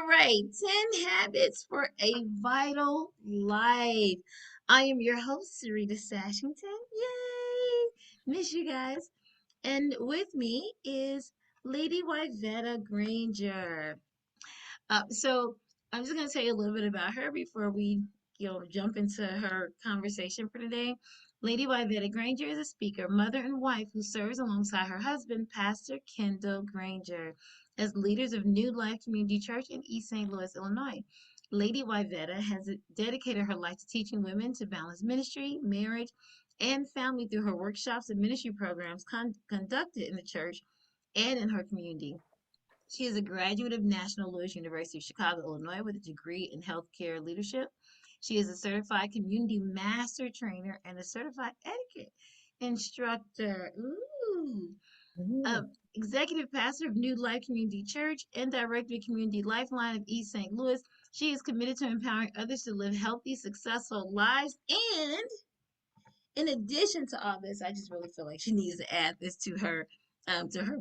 All right, 10 habits for a vital life. I am your host, Sarita Sashington. Yay! Miss you guys. And with me is Lady Wyvetta Granger. So I'm just going to tell you a little bit about her before we, jump into her conversation for today. Lady Wyvetta Granger is a speaker, mother, and wife who serves alongside her husband, Pastor Kendall Granger, as leaders of New Life Community Church in East St. Louis, Illinois. Lady Wyvetta has dedicated her life to teaching women to balance ministry, marriage, and family through her workshops and ministry programs conducted in the church and in her community. She is a graduate of National Louis University of Chicago, Illinois, with a degree in healthcare leadership. She is a certified community master trainer and a certified etiquette instructor. Ooh. Uh, Mm. Executive pastor of New Life Community Church and director of Community Lifeline of East St. Louis. She is committed to empowering others to live healthy, successful lives. And in addition to all this, I just really feel like she needs to add this to her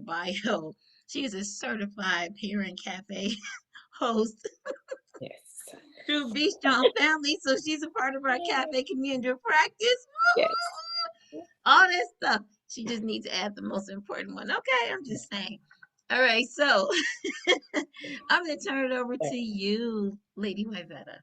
bio. She is a certified parent cafe host Yes. through Be Strong Family, so she's a part of our cafe community of practice. Yes. All that stuff. She just needs to add the most important one. Okay, I'm just saying. All right, so I'm gonna turn it over to you, Lady Wyvetta.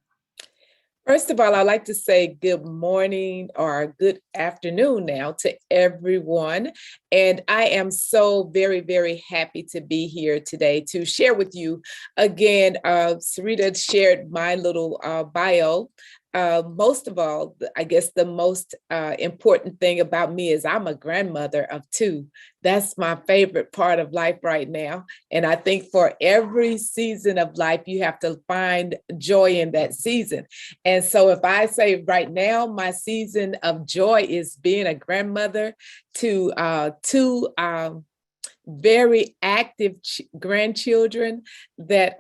First of all, I'd like to say good morning or good afternoon now to everyone. And I am so very, very happy to be here today to share with you. Again, Sarita shared my little bio. Most of all, I guess the most important thing about me is I'm a grandmother of two. That's my favorite part of life right now. And I think for every season of life, you have to find joy in that season. And so if I say right now, my season of joy is being a grandmother to two very active grandchildren that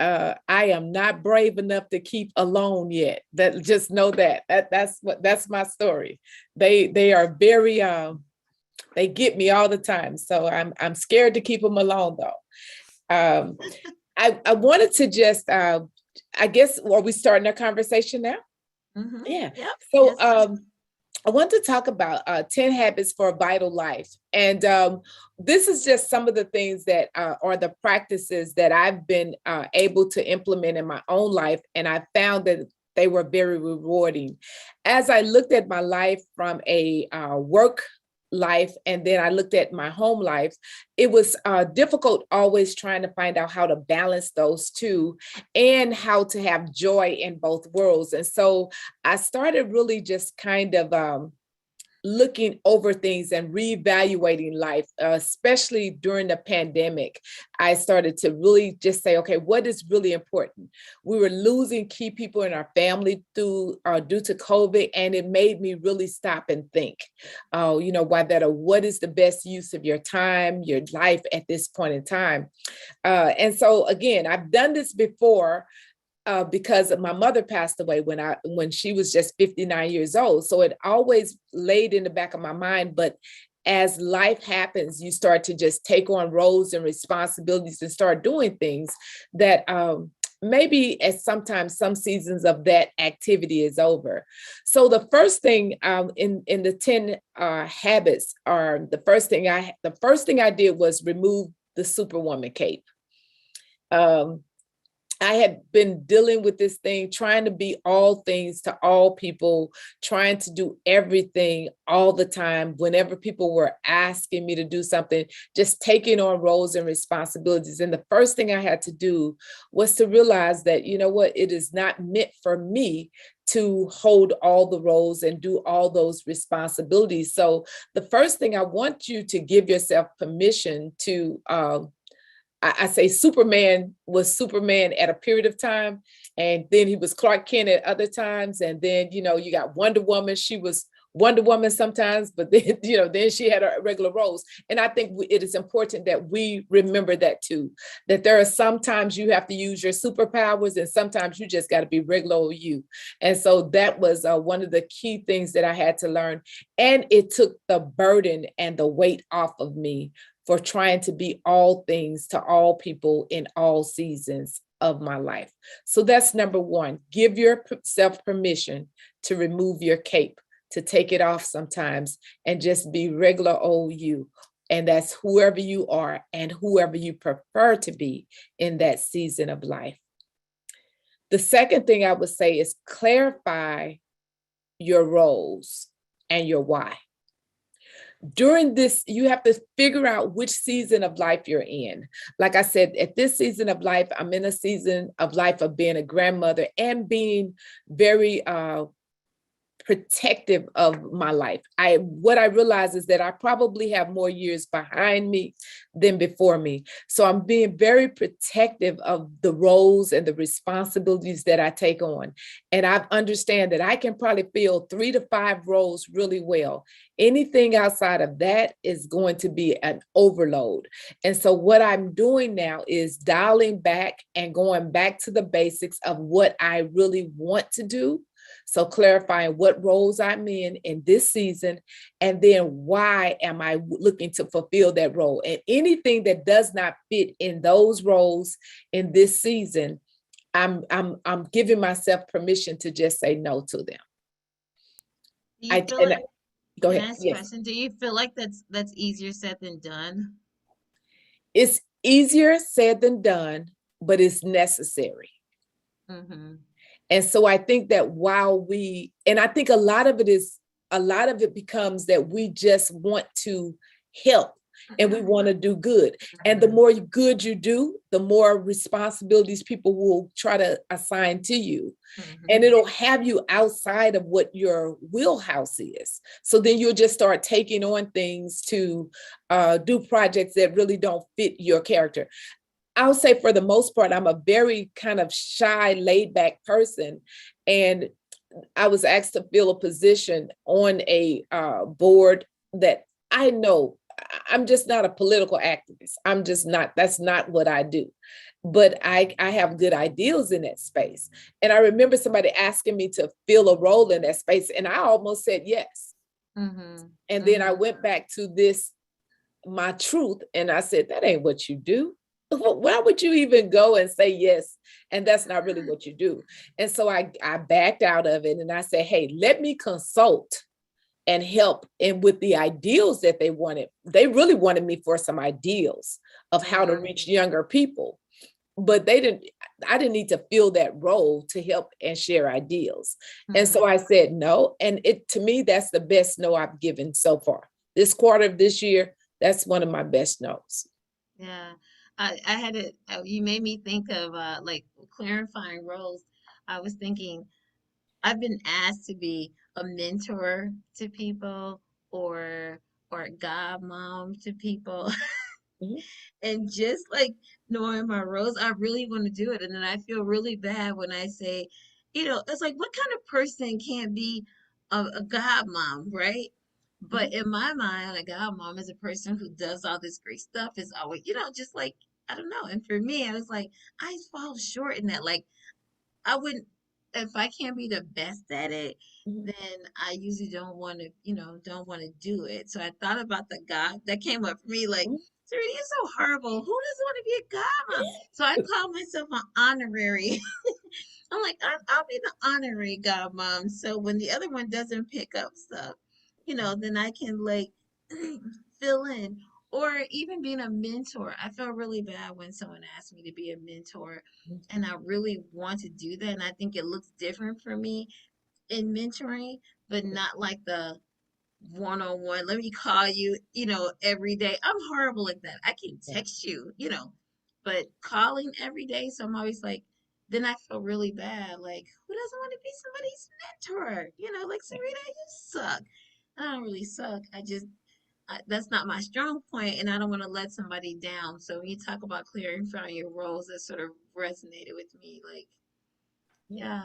I am not brave enough to keep alone yet. That just know that's my story. They are very they get me all the time. So I'm scared to keep them alone though. Um, I wanted to just I guess are we starting our conversation now? Mm-hmm. Yeah. Yep. So Yes, ma'am. I want to talk about 10 habits for a vital life. And this is just some of the things that are the practices that I've been able to implement in my own life. And I found that they were very rewarding. As I looked at my life from a work life and then I looked at my home life, it was difficult always trying to find out how to balance those two and how to have joy in both worlds. And so I started really just kind of looking over things and reevaluating life, especially during the pandemic. I started to really just say, okay, what is really important? We were losing key people in our family due to COVID, and it made me really stop and think, what is the best use of your time, your life at this point in time? And so again, I've done this before, because my mother passed away when she was just 59 years old. So it always laid in the back of my mind. But as life happens, you start to just take on roles and responsibilities and start doing things that maybe at sometimes some seasons of that activity is over. So the first thing in the 10 habits are the first thing I did was remove the Superwoman cape. Um, I had been dealing with this thing, trying to be all things to all people, trying to do everything all the time. Whenever people were asking me to do something, just taking on roles and responsibilities. And the first thing I had to do was to realize that, you know what, it is not meant for me to hold all the roles and do all those responsibilities. So the first thing I want you to give yourself permission to I say Superman was Superman at a period of time, and then he was Clark Kent at other times, and then you got Wonder Woman. She was Wonder Woman sometimes, but then then she had her regular roles. And I think it is important that we remember that too. That there are sometimes you have to use your superpowers, and sometimes you just got to be regular old you. And so that was one of the key things that I had to learn, and it took the burden and the weight off of me for trying to be all things to all people in all seasons. of my life. So that's number one. Give yourself permission to remove your cape, to take it off sometimes and just be regular old you. And that's whoever you are and whoever you prefer to be in that season of life. The second thing I would say is clarify your roles and your why. During this, you have to figure out which season of life you're in. Like I said, at this season of life, I'm in a season of life of being a grandmother and being very protective of my life. What I realize is that I probably have more years behind me than before me. So I'm being very protective of the roles and the responsibilities that I take on. And I understand that I can probably fill 3 to 5 roles really well. Anything outside of that is going to be an overload. And so what I'm doing now is dialing back and going back to the basics of what I really want to do. So clarifying what roles I'm in this season, and then why am I looking to fulfill that role? And anything that does not fit in those roles in this season, I'm giving myself permission to just say no to them. Do you feel like, Go can I ahead. ask a Yes. question? Do you feel like that's easier said than done? It's easier said than done, but it's necessary. Mm-hmm. And so I think that and I think a lot of it becomes that we just want to help and we want to do good. And the more good you do, the more responsibilities people will try to assign to you. And it'll have you outside of what your wheelhouse is. So then you'll just start taking on things to do projects that really don't fit your character. I would say for the most part, I'm a very kind of shy, laid back person. And I was asked to fill a position on a board that I know I'm just not a political activist. I'm just not, that's not what I do. But I have good ideals in that space. And I remember somebody asking me to fill a role in that space. And I almost said yes. And then I went back to my truth. And I said, that ain't what you do. Why would you even go and say yes? And that's not really what you do. And so I backed out of it and I said, hey, let me consult and help and with the ideals that they wanted. They really wanted me for some ideals of how to reach younger people. But I didn't need to fill that role to help and share ideals. And so I said no. And to me, that's the best no I've given so far. This quarter of this year, that's one of my best no's. Yeah. I had it, you made me think of like clarifying roles. I was thinking I've been asked to be a mentor to people or a godmom to people. Mhm. And just like knowing my roles, I really want to do it. And then I feel really bad when I say, it's like what kind of person can't be a godmom, right? But Mhm. in my mind, a godmom is a person who does all this great stuff, is always, just like, I don't know. And for me, I was like, I fall short in that. Like, I wouldn't, if I can't be the best at it, Mhm. then I usually don't want to, don't want to do it. So I thought about the God that came up for me, like, Mhm. Serena, you're so horrible. Who doesn't want to be a godmom? So I call myself an honorary. I'm like, I'll be the honorary godmom. So when the other one doesn't pick up stuff, then I can like fill in. Or even being a mentor. I felt really bad when someone asked me to be a mentor, and I really want to do that. And I think it looks different for me in mentoring, but not like the one-on-one. Let me call you, every day. I'm horrible like that. I can text you, but calling every day. So I'm always like, then I feel really bad. Like, who doesn't want to be somebody's mentor? Like Sarita, you suck. I don't really suck. That's not my strong point, and I don't want to let somebody down. So when you talk about clarifying your roles, that sort of resonated with me. Like, yeah,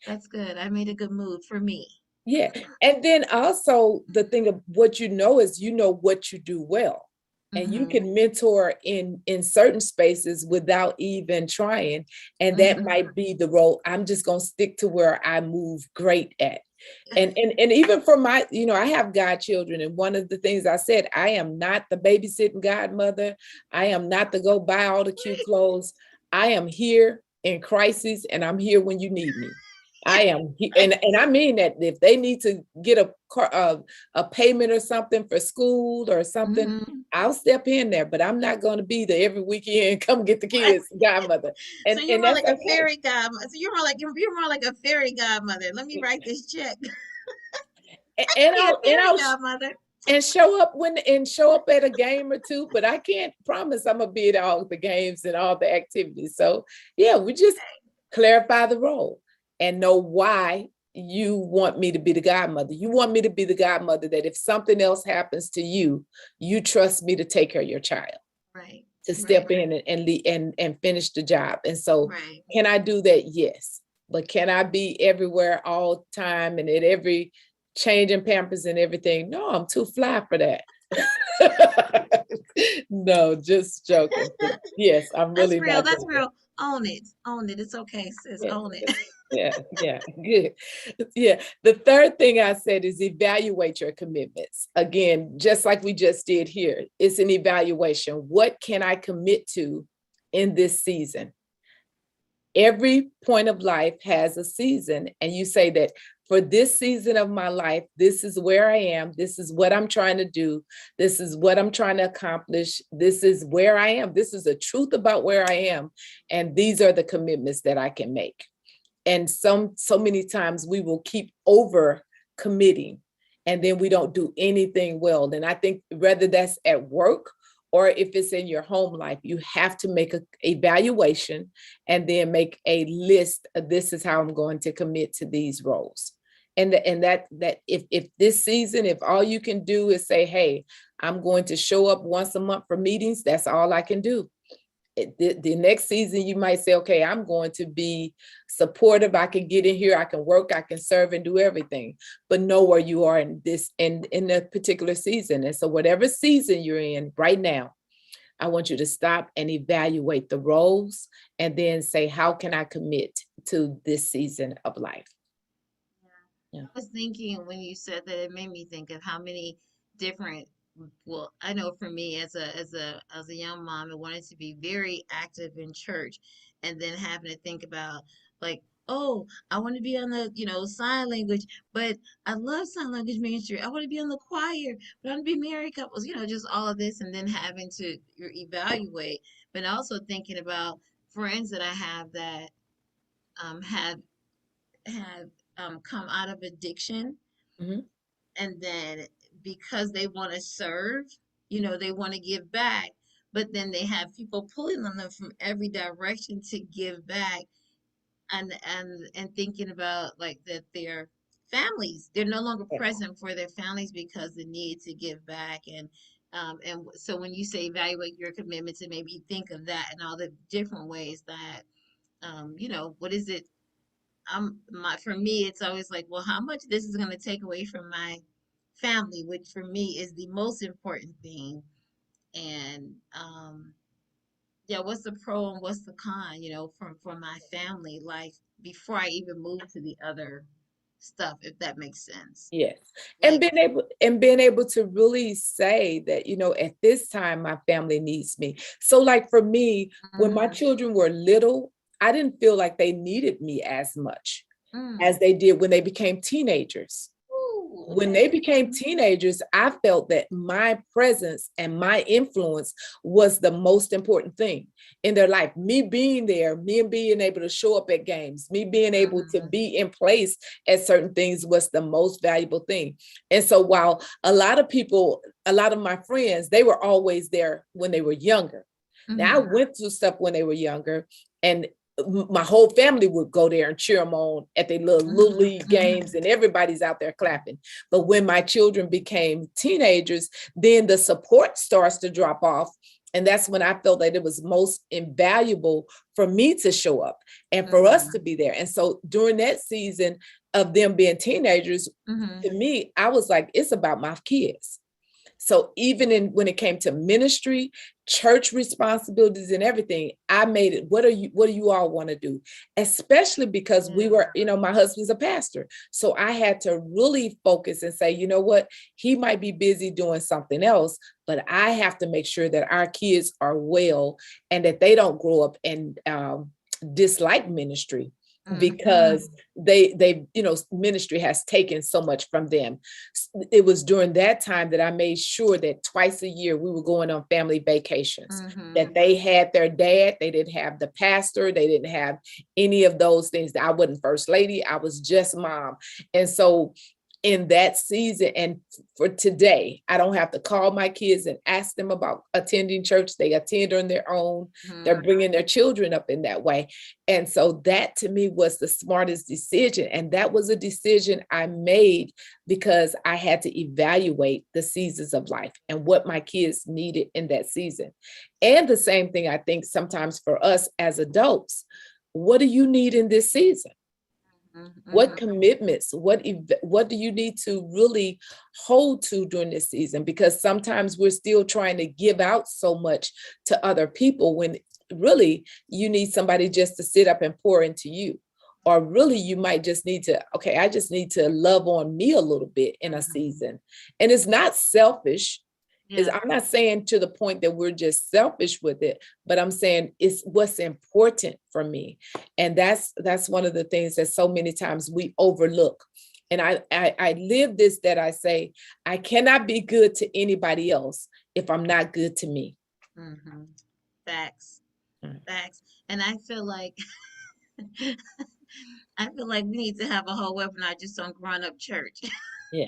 that's good. I made a good move for me. Yeah. And then also the thing of what is what you do well. And you Mm-hmm. can mentor in certain spaces without even trying. And that Mm-hmm. might be the role. I'm just going to stick to where I move great at. And even for my, I have godchildren. And one of the things I said, I am not the babysitting godmother. I am not to go buy all the cute clothes. I am here in crisis, and I'm here when you need me. I am, and I mean that if they need to get a payment or something for school or something, Mm-hmm. I'll step in there. But I'm not going to be there every weekend. Come get the Right. kids, godmother, So you're and more that's like a okay. fairy godmother. So you're more like a fairy godmother. Let me write this check. I can And be a fairy I'll godmother. and show up show up at a game or two, but I can't promise I'm gonna be at all the games and all the activities. So yeah, we just clarify the role and know why you want me to be the godmother. You want me to be the godmother that if something else happens to you, you trust me to take care of your child, Right. to Right. step in and finish the job. And so Right. can I do that? Yes. But can I be everywhere all the time and at every changing pampers and everything? No, I'm too fly for that. No, just joking. But yes, I'm That's really real. not That's joking. real. Own it. Own it. It's okay, sis. Yeah, Own it. yeah, good. Yeah. The third thing I said is evaluate your commitments. Again, just like we just did here, it's an evaluation. What can I commit to in this season? Every point of life has a season, and you say that for this season of my life, this is where I am, this is what I'm trying to do, this is what I'm trying to accomplish, this is where I am, this is the truth about where I am, and these are the commitments that I can make. And so many times we will keep over committing and then we don't do anything well. And I think whether that's at work or if it's in your home life, you have to make an evaluation and then make a list of this is how I'm going to commit to these roles. And that if this season, if all you can do is say, hey, I'm going to show up once a month for meetings, that's all I can do. The next season you might say, okay, I'm going to be supportive, I can get in here, I can work, I can serve and do everything, but know where you are in a particular season. And so whatever season you're in right now, I want you to stop and evaluate the roles and then say, how can I commit to this season of life? I Yeah. was thinking when you said that, it made me think of how many different, well, I know for me as a young mom, I wanted to be very active in church, and then having to think about, like, oh, I want to be on the, sign language, but I love sign language ministry. I want to be on the choir, but I want to be married couples, just all of this, and then having to evaluate, but also thinking about friends that I have that have come out of addiction, Mhm. and then because they want to serve, they want to give back, but then they have people pulling on them from every direction to give back, and thinking about, like, that their families, they're no longer Yeah. present for their families because the need to give back. And so when you say evaluate your commitments, and maybe think of that and all the different ways that, what is it, for me, it's always like, well, how much this is going to take away from my family, which for me is the most important thing. And yeah, what's the pro and what's the con, for my family life before I even move to the other stuff, if that makes sense. Yes. Like, And being able to really say that, at this time my family needs me. So like for me, when my mm, children were little, I didn't feel like they needed me as much as mm, they did when they became teenagers. ooh, When they okay. became teenagers, I felt that my presence and my influence was the most important thing in their life. Me being there, me being able to show up at games, me being able to Mm-hmm. be in place at certain things was the most valuable thing. And so while a lot of people, a lot of my friends, they were always there when they were younger. Now I Mm-hmm. went through stuff when they were younger, and my whole family would go there and cheer them on at their little Mm-hmm. league Mm-hmm. games, and everybody's out there clapping. But when my children became teenagers, then the support starts to drop off. And that's when I felt that it was most invaluable for me to show up and for us to Mm-hmm. be there. And so during that season of them being teenagers, Mm-hmm. to me, I was like, it's about my kids. So even when it came to ministry, church responsibilities and everything, I made it, what do you all want to do? Especially because we Yeah. were, my husband's a pastor. So I had to really focus and say, you know what, he might be busy doing something else, but I have to make sure that our kids are well and that they don't grow up dislike ministry Mm-hmm. because they ministry has taken so much from them. It was during that time that I made sure that twice a year we were going on family vacations, Mm-hmm. that they had their dad, they didn't have the pastor, they didn't have any of those things. That I wasn't first lady, I was just mom. And so in that season, and for today, I don't have to call my kids and ask them about attending church. They attend on their own. They're bringing their children up in that way. And so that to me was the smartest decision. And that was a decision I made because I had to evaluate the seasons of life and what my kids needed in that season. And the same thing, I think, sometimes for us as adults, what do you need in this season? Mm-hmm. What commitments, what do you need to really hold to during this season? Because sometimes we're still trying to give out so much to other people when really you need somebody just to sit up and pour into you. Or really you might just need to, okay, I just need to love on me a little bit in a season. And it's not selfish. Is Yeah. I'm not saying to the point that we're just selfish with it, but I'm saying it's what's important for me. And that's one of the things that so many times we overlook. And I live this, that I say, I cannot be good to anybody else if I'm not good to me. Mm-hmm. Facts. Mm. Facts. And I feel like I feel like we need to have a whole webinar just on growing up church. Yeah,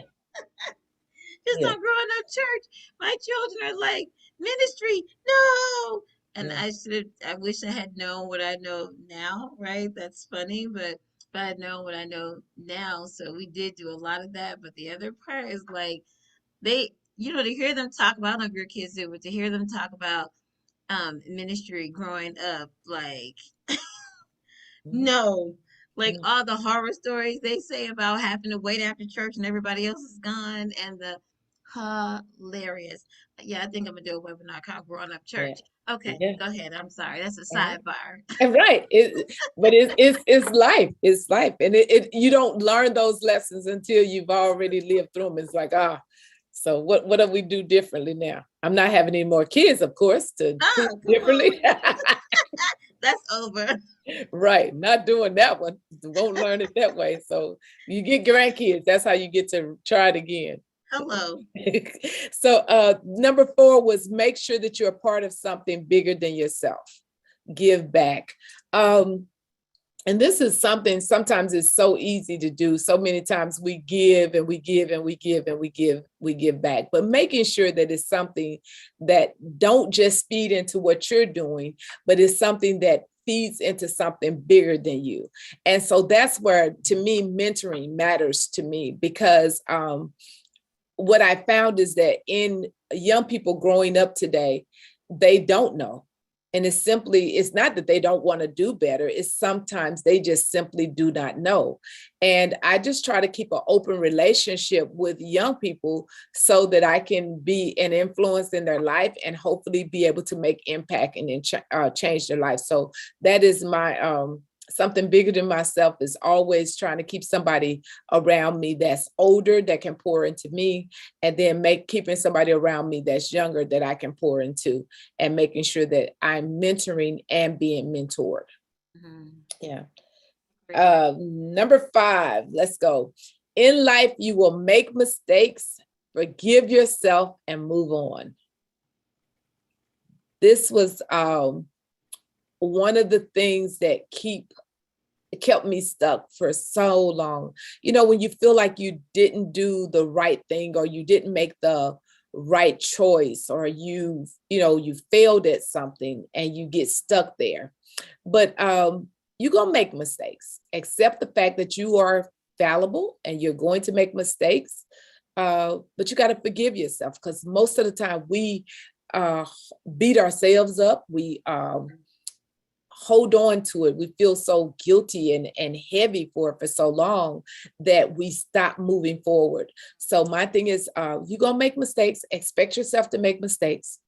Just yeah, on growing up church. My children are like, ministry, no. And yeah, I wish I had known what I know now, right? That's funny, but if I had known what I know now, so we did do a lot of that. But the other part is like, to hear them talk about, I don't know if your kids do, but to hear them talk about ministry growing up, like, mhm, no, like mhm. all the horror stories they say about having to wait after church and everybody else is gone, and the hilarious. Yeah, I think I'm gonna do a webinar called "Growing Up Yeah, Church." Okay, yeah. go ahead. I'm sorry, that's a All right. sidebar. And right. But it's life. It's life. And you don't learn those lessons until you've already lived through them. It's like, so what do we do differently now? I'm not having any more kids, of course, to teach Oh, come on, differently. that's over. Right. Not doing that one. Won't learn it that way. So you get grandkids. That's how you get to try it again. Hello. So number 4 was make sure that you're a part of something bigger than yourself. Give back. And this is something sometimes it's so easy to do. So many times we give and we give and we give and we give back, but making sure that it's something that don't just feed into what you're doing, but it's something that feeds into something bigger than you. And so that's where, to me, mentoring matters to me, because what I found is that in young people growing up today, they don't know. And it's not that they don't want to do better. It's sometimes they just simply do not know. And I just try to keep an open relationship with young people so that I can be an influence in their life and hopefully be able to make impact and then change their life. So that is my, something bigger than myself is always trying to keep somebody around me that's older that can pour into me, and then keeping somebody around me that's younger that I can pour into, and making sure that I'm mentoring and being mentored. Mhm. Yeah. Agree. Number 5, let's go. In life, you will make mistakes, forgive yourself, and move on. This was one of the things that kept me stuck for so long. When you feel like you didn't do the right thing, or you didn't make the right choice, or you failed at something and you get stuck there. But you're going to make mistakes. Accept the fact that you are fallible and you're going to make mistakes. But you got to forgive yourself, because most of the time we uh, beat ourselves up. We hold on to it. We feel so guilty and heavy for it for so long that we stop moving forward. So my thing is, you're going to make mistakes. Expect yourself to make mistakes.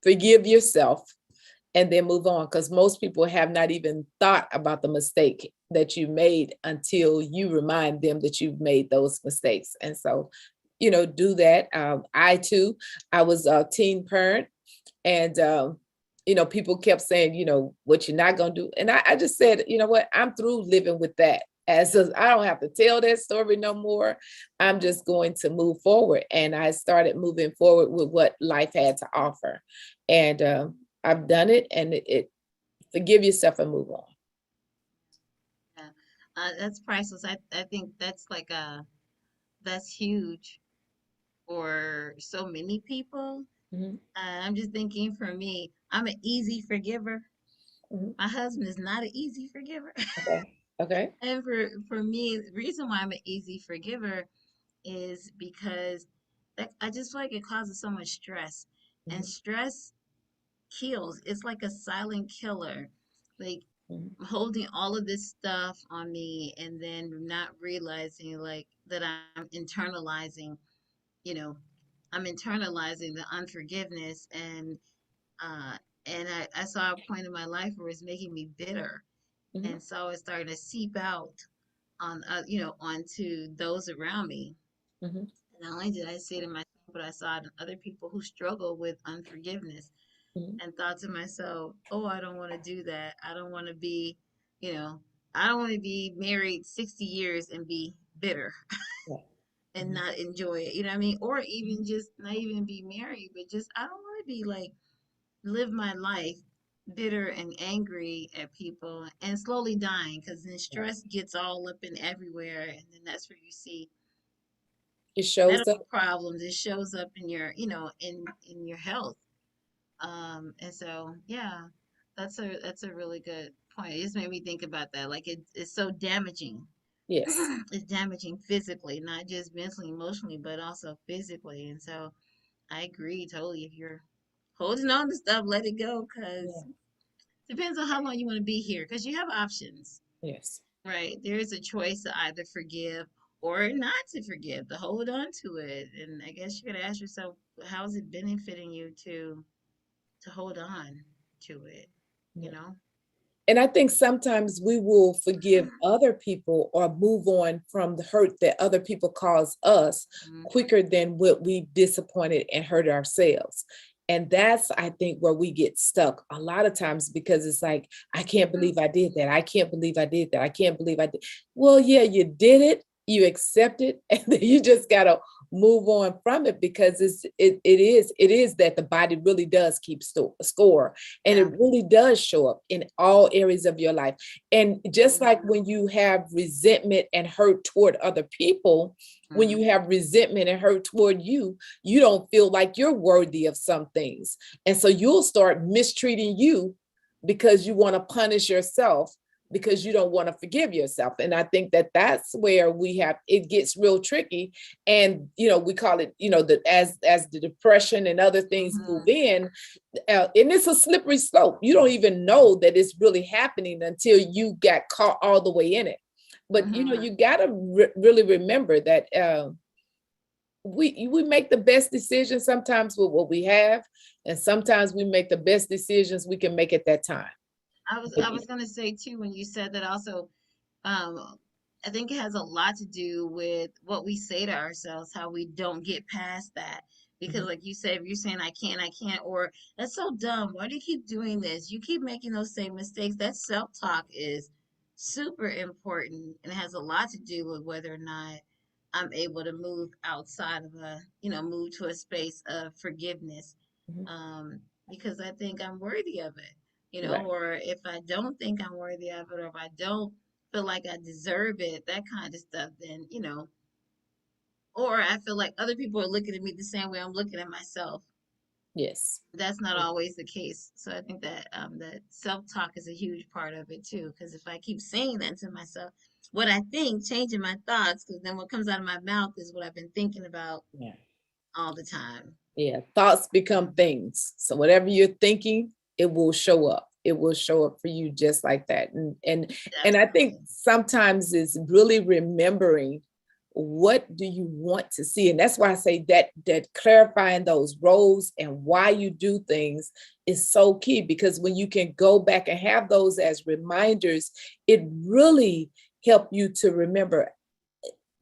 Forgive yourself, and then move on, because most people have not even thought about the mistake that you made until you remind them that you've made those mistakes. And so, do that. I was a teen parent, and people kept saying, what you're not going to do. And I just said, you know what, I'm through living with that. I don't have to tell that story no more. I'm just going to move forward. And I started moving forward with what life had to offer. And I've done it, and it forgive yourself and move on. Yeah. That's priceless. I think that's like that's huge for so many people. Mhm, I'm just thinking for me, I'm an easy forgiver. mhm. My husband is not an easy forgiver. Okay. Okay. And for me, the reason why I'm an easy forgiver is because I just feel like it causes so much stress. And Mhm, stress kills. It's like a silent killer. Like mhm. I'm holding all of this stuff on me and then not realizing like that I'm internalizing, you know, I'm internalizing the unforgiveness uh I saw a point in my life where it's making me bitter. Mhm, And so it's starting to seep out on onto those around me. mhm. And not only did I see it in myself, but I saw it in other people who struggle with unforgiveness, Mhm. and thought to myself, oh, I don't want to do that. I don't want to be, you know, I don't want to be married 60 years and be bitter Yeah. and Mhm, not enjoy it. You know what I mean? Or even mhm. just not even be married, but just I don't want to be like live my life bitter and angry at people and slowly dying, because then Yeah. stress gets all up and everywhere, and then that's where you see It shows up. medical problems. It shows up in your in your health. And so yeah, that's a really good point. It just made me think about that. Like it's so damaging. Yes. It's damaging physically, not just mentally, emotionally, but also physically. And so I agree totally. If you're holding on to stuff, let it go, Yeah. because depends on how long you want to be here, because you have options, Yes. right? There is a choice to either forgive or not to forgive, to hold on to it. And I guess you gotta ask yourself, how is it benefiting you to hold on to it, you Yeah. know? And I think sometimes we will forgive other people or move on from the hurt that other people cause us Mhm. quicker than what we disappointed and hurt ourselves. And that's, I think, where we get stuck a lot of times, because it's like, I can't believe I did that. I can't believe I did that. I can't believe I did. Well, yeah, you did it. You accept it, and then you just gotta move on from it, because it is that the body really does keep score, and it Yeah. really does show up in all areas of your life. And just like Mhm. when you have resentment and hurt toward other people, when Mhm. you have resentment and hurt toward you, you don't feel like you're worthy of some things. And so you'll start mistreating you because you want to punish yourself, because you don't want to forgive yourself. And I think that that's where it gets real tricky. And we call it, as the depression and other things move Mhm. in, and it's a slippery slope. You don't even know that it's really happening until you got caught all the way in it. But Mhm. you got to really remember that we make the best decisions sometimes with what we have, and sometimes we make the best decisions we can make at that time. I was gonna say too, when you said that also, um, I think it has a lot to do with what we say to ourselves, how we don't get past that. Because, Mhm, like you said, if you're saying, I can't, or that's so dumb, why do you keep doing this? You keep making those same mistakes. That self talk is super important and it has a lot to do with whether or not I'm able to move outside of move to a space of forgiveness. mhm. Um, because I think I'm worthy of it, Right. or if I don't think I'm worthy of it, or if I don't feel like I deserve it, that kind of stuff, then, or I feel like other people are looking at me the same way I'm looking at myself. Yes. That's not always the case. So I think that that self-talk is a huge part of it too. Because if I keep saying that to myself, what I think, changing my thoughts, because then what comes out of my mouth is what I've been thinking about Yeah. all the time. Yeah, thoughts become things. So whatever you're thinking, it will show up. It will show up for you just like that. And I think Definitely. sometimes it's really remembering, what do you want to see? And that's why I say that clarifying those roles and why you do things is so key, because when you can go back and have those as reminders, it really help you to remember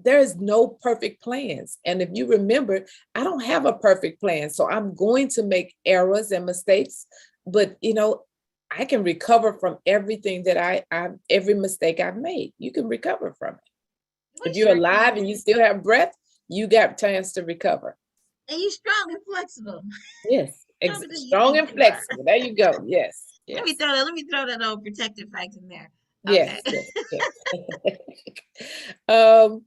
there is no perfect plans. And if you remember, I don't have a perfect plan. So I'm going to make errors and mistakes. but I can recover from everything that every mistake I've made. You can recover from it. We If you're sure alive can. and you still have breath, you got a chance to recover. And you're strong and flexible. Yes, Stronger than you strong think and you are. flexible. There you go. Yes, yes, Let me throw that old protective factor in there. Okay. yes, yes, yes. um,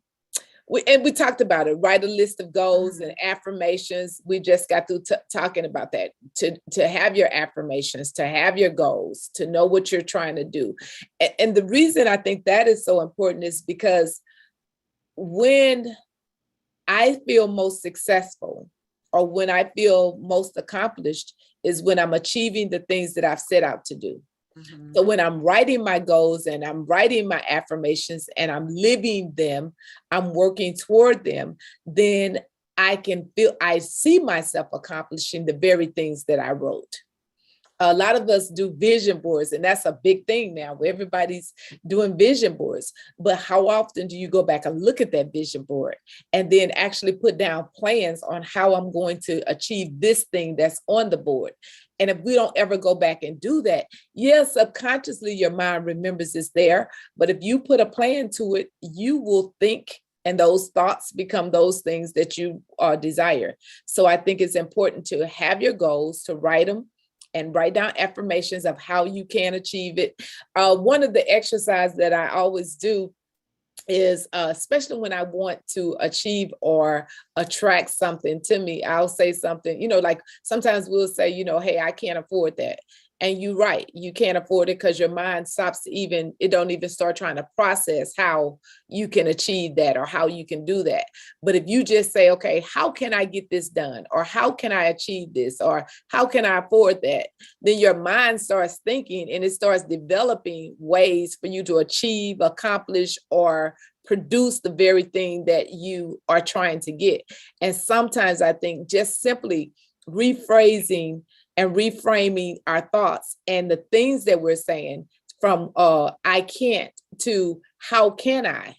we talked about it. Write a list of goals and affirmations. We just got through talking about that. To have your affirmations, to have your goals, to know what you're trying to do, and the reason I think that is so important is because when I feel most successful, or when I feel most accomplished, is when I'm achieving the things that I've set out to do. So when I'm writing my goals and I'm writing my affirmations and I'm living them, I'm working toward them, then I see myself accomplishing the very things that I wrote. A lot of us do vision boards, and that's a big thing now where everybody's doing vision boards. But how often do you go back and look at that vision board and then actually put down plans on how I'm going to achieve this thing that's on the board? And if we don't ever go back and do that, yes, subconsciously your mind remembers it's there. But if you put a plan to it, you will think, and those thoughts become those things that you desire. So I think it's important to have your goals, to write them, and write down affirmations of how you can achieve it. One of the exercises that I always do is, especially when I want to achieve or attract something to me, I'll say something, like sometimes we'll say, hey, I can't afford that. And you're right, you can't afford it because your mind stops it don't even start trying to process how you can achieve that or how you can do that. But if you just say, okay, how can I get this done? Or how can I achieve this? Or how can I afford that? Then your mind starts thinking and it starts developing ways for you to achieve, accomplish, or produce the very thing that you are trying to get. And sometimes I think just simply rephrasing and reframing our thoughts and the things that we're saying from I can't to how can I,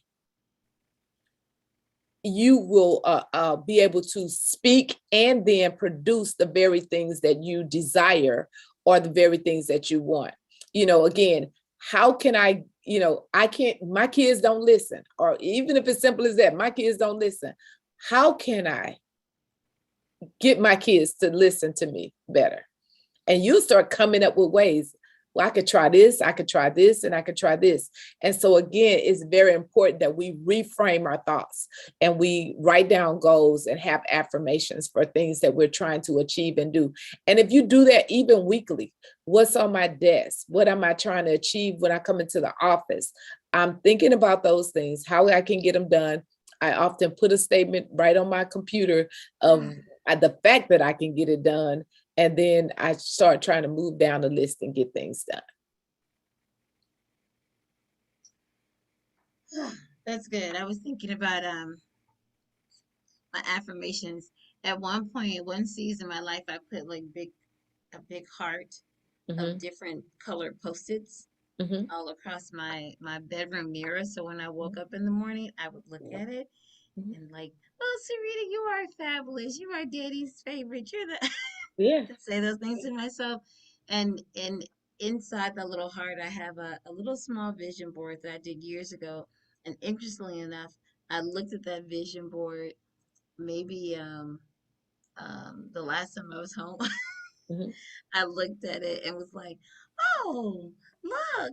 you will be able to speak and then produce the very things that you desire or the very things that you want. Again, how can I can't, my kids don't listen, or even if it's simple as that, my kids don't listen. How can I get my kids to listen to me better? And you start coming up with ways. Well, I could try this, I could try this, and I could try this. And so again, it's very important that we reframe our thoughts and we write down goals and have affirmations for things that we're trying to achieve and do. And if you do that even weekly, what's on my desk? What am I trying to achieve when I come into the office? I'm thinking about those things, how I can get them done. I often put a statement right on my computer of the fact that I can get it done. And then I start trying to move down the list and get things done. That's good. I was thinking about my affirmations. At one point, one season of my life, I put like a big heart of Mm-hmm, different colored post-its mm-hmm, all across my bedroom mirror. So when I woke up in the morning, I would look at it mm-hmm. and like, oh, Sarita, you are fabulous. You are Daddy's favorite. You're the Yeah. to say those things to myself. And inside the little heart, I have a little small vision board that I did years ago. And interestingly enough, I looked at that vision board maybe the last time I was home. Mm-hmm. I looked at it and was like, oh, look,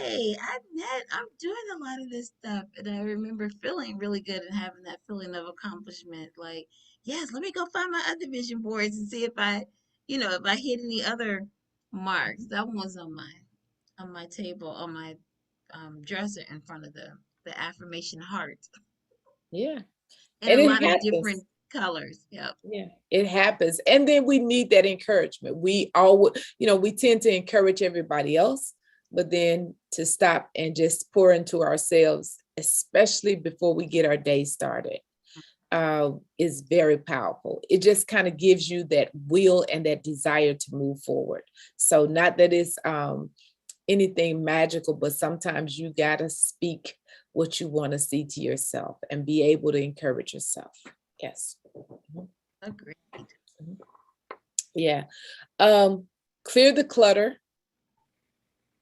yay, I'm doing a lot of this stuff. And I remember feeling really good and having that feeling of accomplishment. Like, yes, let me go find my other vision boards and see if I hit any other marks. That one was on my table, on my dresser in front of the affirmation heart Yeah. in a And it lot of happens. different colors. Yep. Yeah, it happens. And then we need that encouragement. We all, we tend to encourage everybody else, but then to stop and just pour into ourselves, especially before we get our day started, is very powerful. It just kind of gives you that will and that desire to move forward. So not that it's anything magical, but sometimes you gotta speak what you want to see to yourself and be able to encourage yourself. Yes. Mhm. Agreed. Mhm. Yeah. Um, Clear the clutter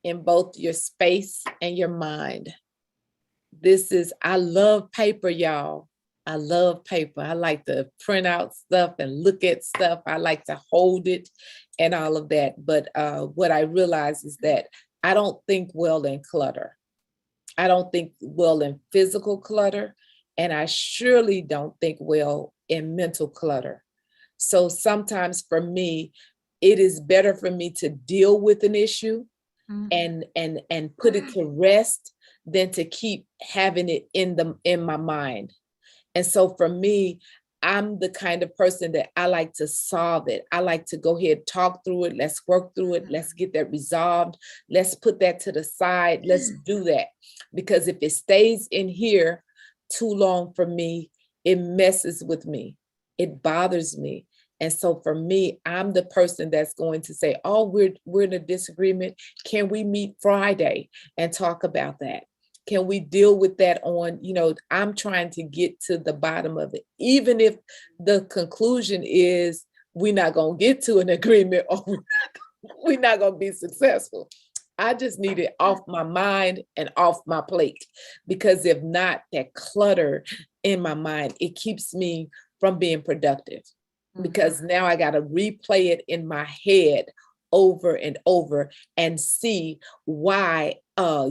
in both your space and your mind. I love paper, y'all. I love paper. I like to print out stuff and look at stuff. I like to hold it and all of that. But what I realize is that I don't think well in clutter. I don't think well in physical clutter. And I surely don't think well in mental clutter. So sometimes for me, it is better for me to deal with an issue and put it to rest than to keep having it in my mind. And so for me, I'm the kind of person that I like to solve it. I like to go ahead, talk through it. Let's work through it. Let's get that resolved. Let's put that to the side. Let's do that. Because if it stays in here too long for me, it messes with me. It bothers me. And so for me, I'm the person that's going to say, oh, we're in a disagreement. Can we meet Friday and talk about that? Can we deal with that on, I'm trying to get to the bottom of it. Even if the conclusion is we're not going to get to an agreement or we're not going to be successful. I just need it off my mind and off my plate, because if not, that clutter in my mind, it keeps me from being productive, because now I got to replay it in my head over and over and see why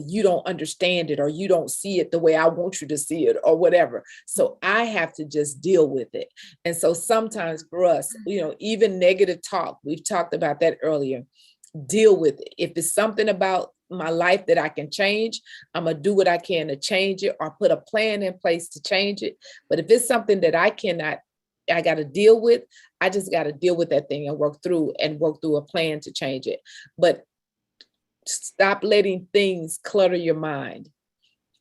you don't understand it, or you don't see it the way I want you to see it, or whatever. So I have to just deal with it. And so sometimes for us, even negative talk, we've talked about that earlier, deal with it. If it's something about my life that I can change, I'm gonna do what I can to change it, or put a plan in place to change it. But if it's something that I got to deal with, I just got to deal with that thing and work through a plan to change it. But stop letting things clutter your mind.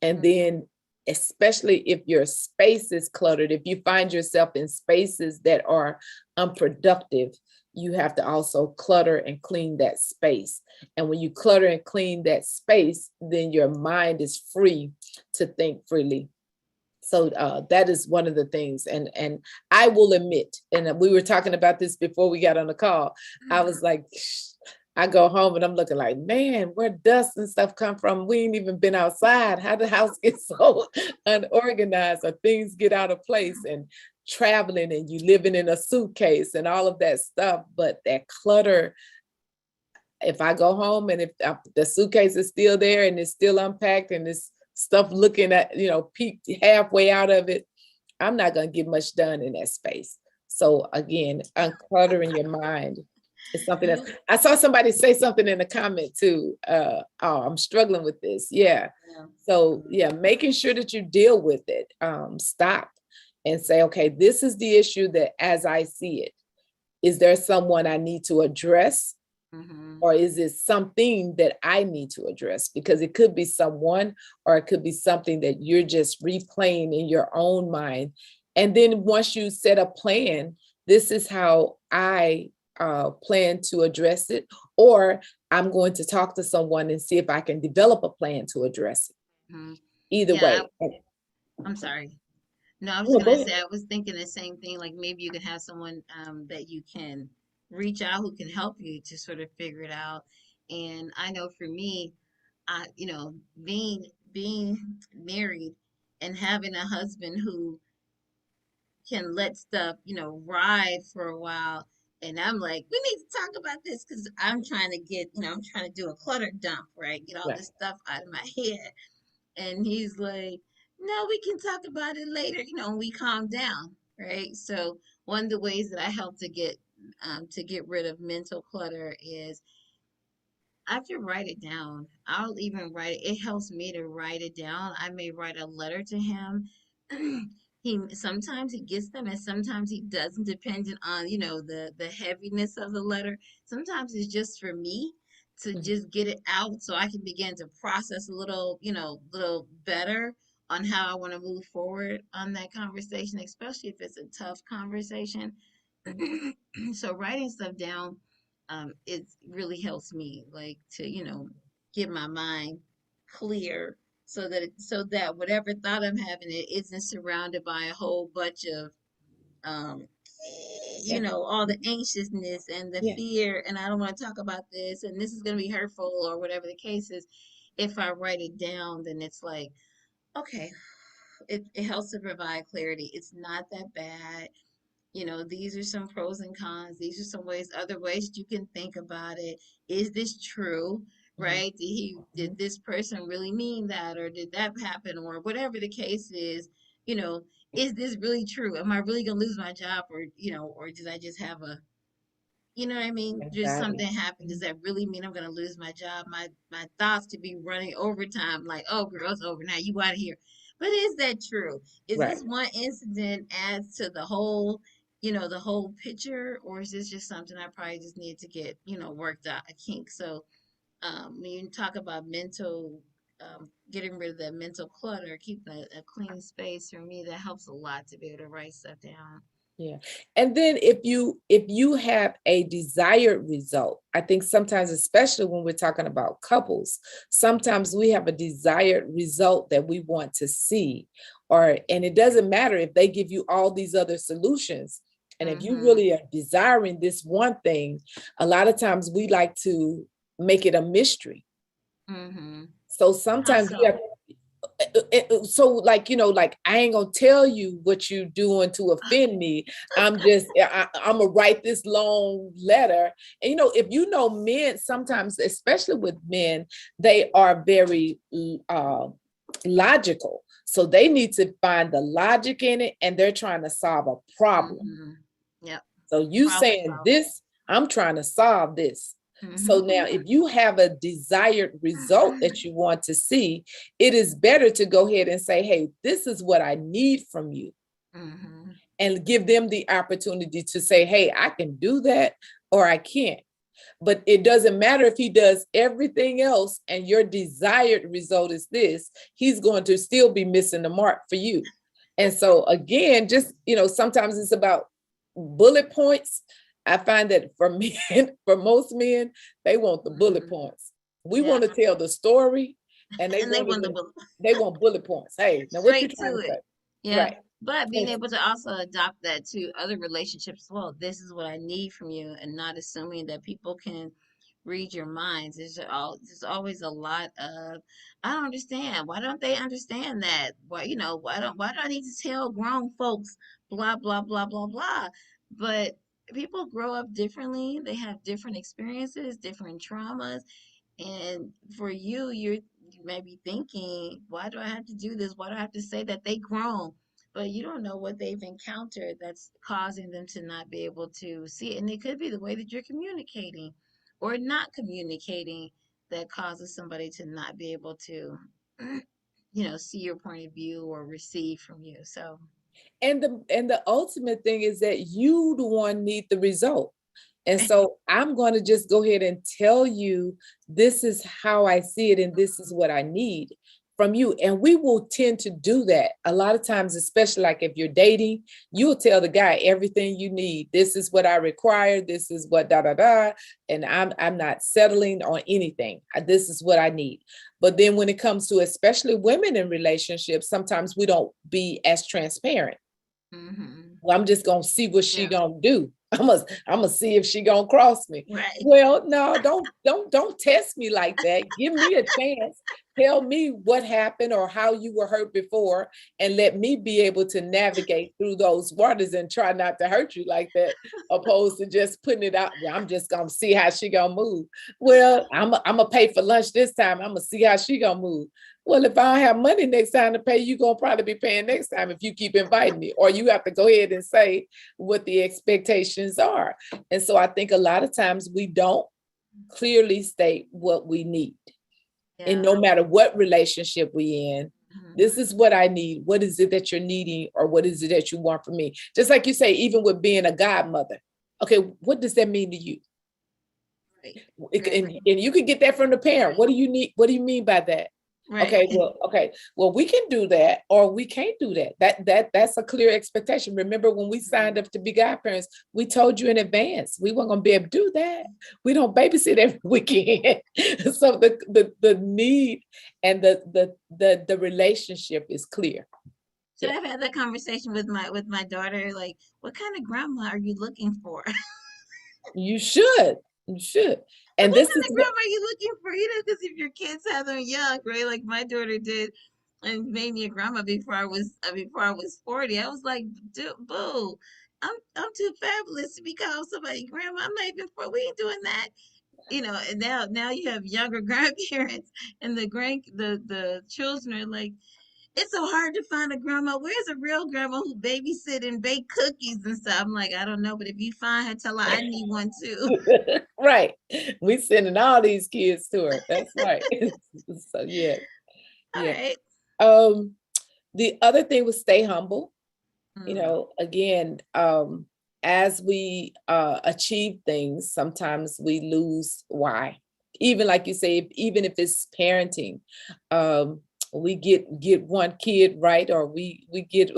And then, especially if your space is cluttered, if you find yourself in spaces that are unproductive, you have to also clutter and clean that space. And when you clutter and clean that space, then your mind is free to think freely. So that is one of the things. And I will admit, and we were talking about this before we got on the call, I was like, I go home and I'm looking like, man, where dust and stuff come from? We ain't even been outside. How the house gets so unorganized, or things get out of place, and traveling, and you living in a suitcase and all of that stuff. But that clutter, if I go home and if the suitcase is still there and it's still unpacked and it's stuff looking at, peeked halfway out of it, I'm not going to get much done in that space. So again, uncluttering your mind is something else. I saw somebody say something in the comment too. Oh, I'm struggling with this. Yeah. So yeah, making sure that you deal with it. Stop and say, okay, this is the issue that as I see it. Is there someone I need to address? Or is it something that I need to address? Because it could be someone, or it could be something that you're just replaying in your own mind. And then once you set a plan, this is how I plan to address it, or I'm going to talk to someone and see if I can develop a plan to address it. Either way. I'm sorry. No, I was gonna say, I was thinking the same thing. Like maybe you can have someone that you can reach out who can help you to sort of figure it out. And I know for me, being married and having a husband who can let stuff, ride for a while. And I'm like, we need to talk about this because I'm trying to I'm trying to do a clutter dump, right? Get all this stuff out of my head. And he's like, no, we can talk about it later, when we calm down, right? So one of the ways that I help to get rid of mental clutter is I have to write it down. I'll even write it. It helps me to write it down. I may write a letter to him. He sometimes he gets them and sometimes he doesn't, depending on, the heaviness of the letter. Sometimes it's just for me to just get it out so I can begin to process a little, little better on how I want to move forward on that conversation, especially if it's a tough conversation. So writing stuff down, it really helps me, like, to get my mind clear, so that whatever thought I'm having, it isn't surrounded by a whole bunch of um you know, all the anxiousness and the Yeah. fear, and I don't want to talk about this, and this is going to be hurtful, or whatever the case is. If I write it down, then it's like, okay, it helps to provide clarity. It's not that bad. You know, these are some pros and cons. These are some ways, other ways you can think about it. Is this true? Mhm. Right? Did Mhm. this person really mean that, or did that happen, or whatever the case is? You know, is this really true? Am I really gonna lose my job, or or did I just have a, you know what I mean? Just Anxiety. something happened. Does Mhm. that really mean I'm gonna lose my job? My thoughts could be running overtime, like, oh girl, it's over now. You out of here. But is that true? Is Right. this one incident adds to the whole, the whole picture, or is this just something I probably just need to get, worked out a kink? So when you talk about mental, getting rid of that mental clutter, keeping a clean space, for me, that helps a lot to be able to write stuff down. Yeah. And then if you have a desired result, I think sometimes, especially when we're talking about couples, sometimes we have a desired result that we want to see, and it doesn't matter if they give you all these other solutions. And if you Mm-hmm. really are desiring this one thing, a lot of times we like to make it a mystery. Mm-hmm. So How sometimes you so? have so like like I ain't gonna tell you what you doing to offend me. I'm gonna write this long letter. And if men, sometimes, especially with men, they are very logical, so they need to find the logic in it, and they're trying to solve a problem. Mm-hmm. Yep. So you Problem saying solving. this, I'm trying to solve this. So Mm-hmm. now, if you have a desired result that you want to see, it is better to go ahead and say, hey, this is what I need from you, Mm-hmm. and give them the opportunity to say, hey, I can do that or I can't. But it doesn't matter if he does everything else and your desired result is this, he's going to still be missing the mark for you. And so again, just sometimes it's about bullet points. I find that for men, for most men, they want the bullet Mm-hmm. points. We Yeah. want to tell the story, and they And they want want it the they want bullet points. Hey, now what you straight trying to to it. say? Yeah. Right. But being And able to also adopt that to other relationships as well. This is what I need from you, and not assuming that people can read your minds. There's always a lot of, I don't understand. Why don't they understand that? Why do I need to tell grown folks blah blah blah blah blah? But people grow up differently. They have different experiences, different traumas. And for you, you may be thinking, why do I have to do this? Why do I have to say that they grown? But you don't know what they've encountered that's causing them to not be able to see it. And it could be the way that you're communicating or not communicating that causes somebody to not be able to, see your point of view or receive from you. So, the ultimate thing is that you the one need the result. And so I'm going to just go ahead and tell you, this is how I see it, and this is what I need from you. And we will tend to do that a lot of times, especially like if you're dating, you'll tell the guy everything you need. This is what I require. This is what da da da. And I'm not settling on anything. This is what I need. But then when it comes to especially women in relationships, sometimes we don't be as transparent. hmm Well, I'm just gonna see what she yeah, gonna do. I'm gonna see if she gonna cross me. right. Well, no, don't test me like that. Give me a chance. Tell me what happened or how you were hurt before, and let me be able to navigate through those waters and try not to hurt you like that, opposed to just putting it out. Well, I'm just gonna see how she gonna move. Well, I'm gonna pay for lunch this time. I'm gonna see how she gonna move. Well, if I don't have money next time to pay, you're going to probably be paying next time if you keep inviting me, or you have to go ahead and say what the expectations are. And so I think a lot of times we don't clearly state what we need. And Yeah. no matter what relationship we in, hmm this is what I need. What is it that you're needing, or what is it that you want from me? Just like you say, even with being a godmother. Okay, what does that mean to you? Right. Right. And you can get that from the parent. What do you need? What do you mean by that? Right. Okay. Well, we can do that, or we can't do that. That's a clear expectation. Remember, when we signed up to be godparents, we told you in advance we weren't gonna be able to do that. We don't babysit every weekend. So the need and the relationship is clear. Should I've had that conversation with my daughter? Like, what kind of grandma are you looking for? You should. You should. Like, And what this kind is of what grandma are you looking for? You know, because if your kids have them young, right? Like my daughter did, and made me a grandma before I was 40. I was like, dude, boo, I'm too fabulous to be called somebody grandma. I'm not even for. We ain't doing that. You know, and now you have younger grandparents, and the children are like, it's so hard to find a grandma. Where's a real grandma who babysit and bake cookies and stuff? I'm like, I don't know, but if you find her, tell her I need one too. right. We sending all these kids to her. That's right. So yeah, All yeah. right. Um, the other thing was stay humble. Mm. Again, as we achieve things, sometimes we lose why. Even like you say, even if it's parenting, um, we get one kid right, or we get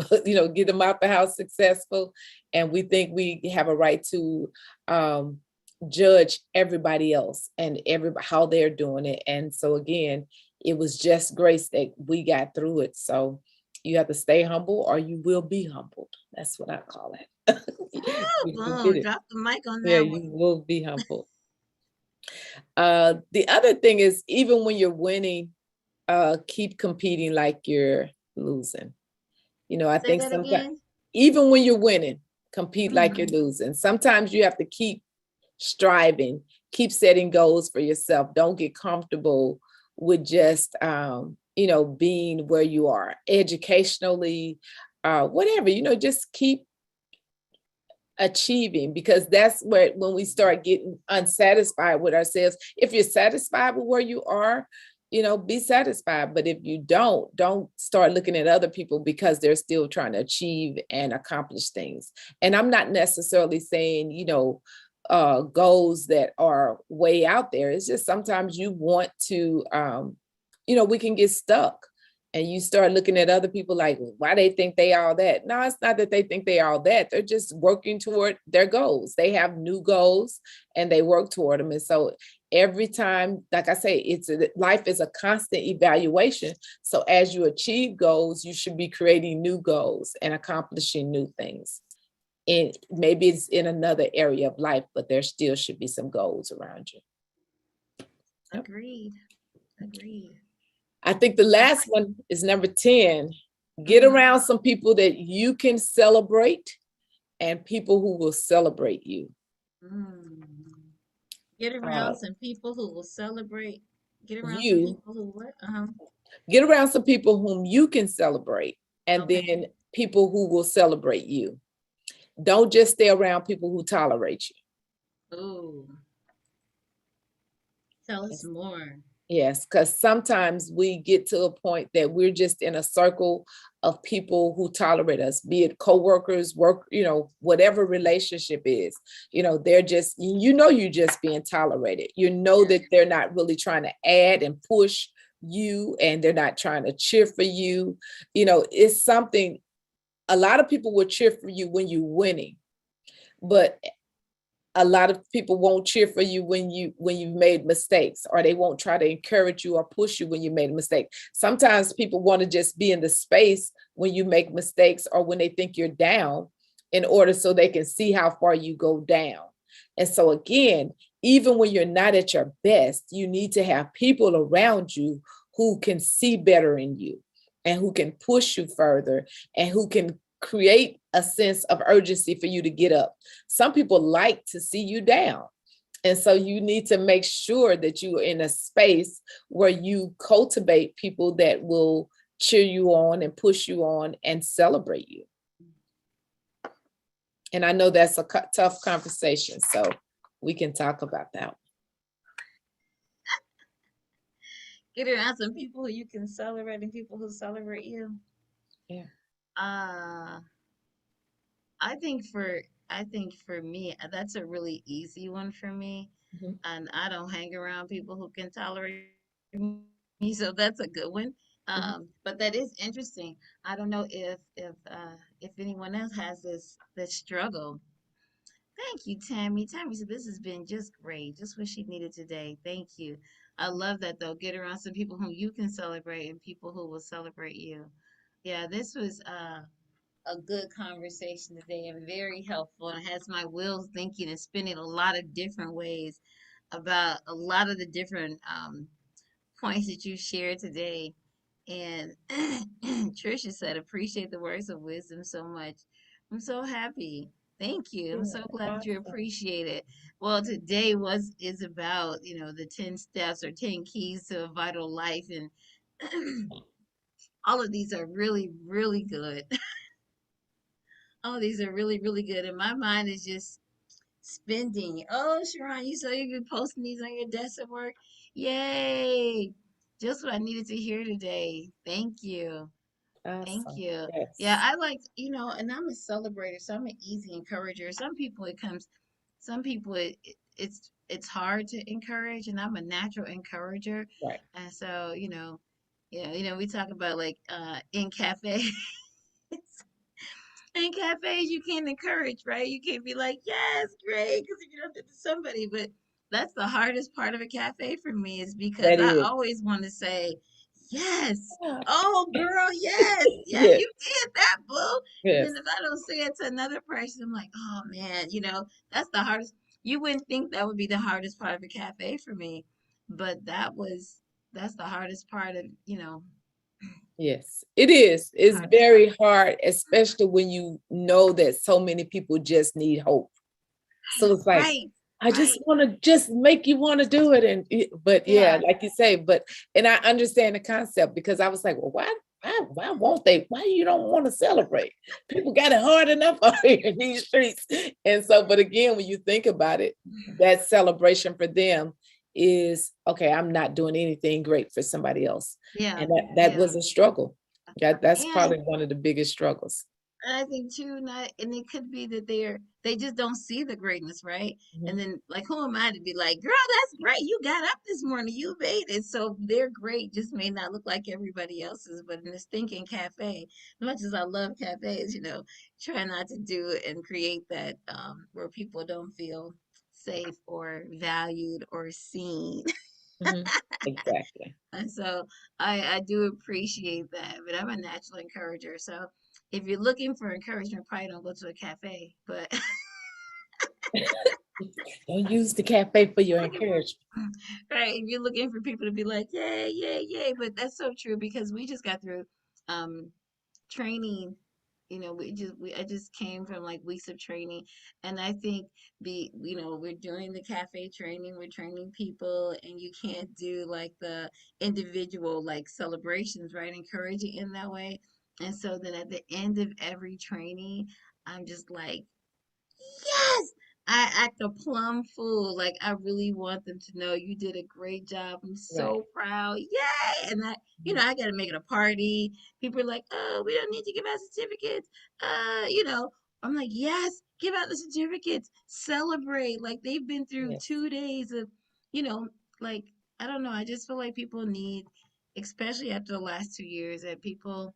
get them out the house successful, and we think we have a right to um, judge everybody else and everybody how they're doing it. And so again, it was just grace that we got through it. So you have to stay humble or you will be humbled. That's what I call it. You Boom. did it. Drop the mic on Yeah, that you one. will be humbled. The other thing is, even when you're winning, keep competing like you're losing. I Say think that sometimes, again. even when you're winning, compete like you're Hmm. losing. Sometimes you have to keep striving, keep setting goals for yourself. Don't get comfortable with just being where you are educationally, whatever, just keep achieving, because that's where when we start getting unsatisfied with ourselves. If you're satisfied with where you are, be satisfied. But if you don't start looking at other people because they're still trying to achieve and accomplish things. And I'm not necessarily saying goals that are way out there. It's just sometimes you want to we can get stuck, and you start looking at other people like, why they think they all that. No, it's not that they think they all that. They're just working toward their goals. They have new goals and they work toward them. And so every time, like I say, life is a constant evaluation. So as you achieve goals, you should be creating new goals and accomplishing new things. And maybe it's in another area of life, but there still should be some goals around you. Yep. Agreed. Agreed. I think the All last right. one is number 10. Get Mm-hmm. around some people that you can celebrate and people who will celebrate you. Mm. Get Uh, around some people who will celebrate. Get around some you people who what? Uh-huh. get around some people whom you can celebrate, and Okay. then people who will celebrate you. Don't just stay around people who tolerate Ooh. Tell you. us more. Yes, because sometimes we get to a point that we're just in a circle of people who tolerate us, be it coworkers, work, whatever relationship is, they're just, you're just being tolerated. You know Yeah. that they're not really trying to add and push you, and they're not trying to cheer for you. It's something, a lot of people will cheer for you when you're winning, but a lot of people won't cheer for you when you've made mistakes, or they won't try to encourage you or push you when you made a mistake. Sometimes people want to just be in the space when you make mistakes or when they think you're down, in order so they can see how far you go down. And so again, even when you're not at your best, you need to have people around you who can see better in you and who can push you further and who can create a sense of urgency for you to get up. Some people like to see you down. And so you need to make sure that you are in a space where you cultivate people that will cheer you on and push you on and celebrate you. And I know that's a tough conversation, so we can talk about that. Get around some people who you can celebrate and people who celebrate you. Yeah. Uh, I think for I think for me, that's a really easy one for me. Mhm. And I don't hang around people who can tolerate me, so that's a good one. Mhm. But that is interesting. I don't know if anyone else has this struggle. Thank you, Tammy. Tammy said this has been just great, just what she needed today. Thank you. I love that though. Get around some people whom you can celebrate and people who will celebrate you. Yeah, this was a good conversation today and very helpful, and has my wheels thinking and spinning a lot of different ways about a lot of the different points that you shared today. And Trisha said, appreciate the words of wisdom so much. I'm so happy. Thank you. I'm Yeah, so glad that you awesome. appreciate it. Well, today was is about, the 10 steps or 10 keys to a vital life. And all of these are really, really good. All of these are really, really good. And my mind is just spending. Oh, Sharon, you said you'd be posting these on your desk at work. Yay. Just what I needed to hear today. Thank you. Thank Awesome. you. Yeah, Yes. I like, and I'm a celebrator, so I'm an easy encourager. Some people it's hard to encourage, and I'm a natural encourager. Right. And so, we talk about like in cafes. In cafes, you can't encourage, right? You can't be like, yes, great, because if you don't do it to somebody, but that's the hardest part of a cafe for me is because That I is. always want to say, yes, Yeah. oh, girl, yes, yeah, Yes. you did that, boo. And then Yes. if I don't say it to another person, I'm like, oh, man, that's the hardest. You wouldn't think that would be the hardest part of a cafe for me, but that's the hardest part of, Yes, it is. It's hardest part. very hard, especially when you know that so many people just need hope. So it's like, Right, I just right. want to just make you want to do it. But yeah, Yeah. like you say, and I understand the concept because I was like, well, why won't they? Why you don't want to celebrate? People got it hard enough out here in these streets. And so, but again, when you think about it, that celebration for them is okay, I'm not doing anything great for somebody else. Yeah, And that yeah. was a struggle. That's And probably one of the biggest struggles. I think too, not and it could be that they just don't see the greatness, right? Mhm. And then like who am I to be like, girl, that's great. You got up this morning, you made it. So their great just may not look like everybody else's, but in this thinking cafe, as much as I love cafes, try not to do it and create that where people don't feel safe or valued or seen. Mhm. Exactly. And so I do appreciate that, but I'm a natural encourager. So if you're looking for encouragement, probably don't go to a cafe. But Don't use the cafe for your looking encouragement. right, if you're looking for people to be like, yay, yay, yay. But that's so true because we just got through um training. I just came from like weeks of training, and I think we're doing the cafe training, we're training people, and you can't do like the individual like celebrations, right? Encouraging in that way. And so then at the end of every training, I'm just like, yes, I act a plum fool. Like I really want them to know you did a great job. I'm Right. so proud. Yay. And I gotta make it a party. People are like, oh, we don't need to give out certificates. I'm like, yes, give out the certificates. Celebrate. Like they've been through Yes. 2 days of, you know, like I don't know. I just feel like people need, especially after the last 2 years, that people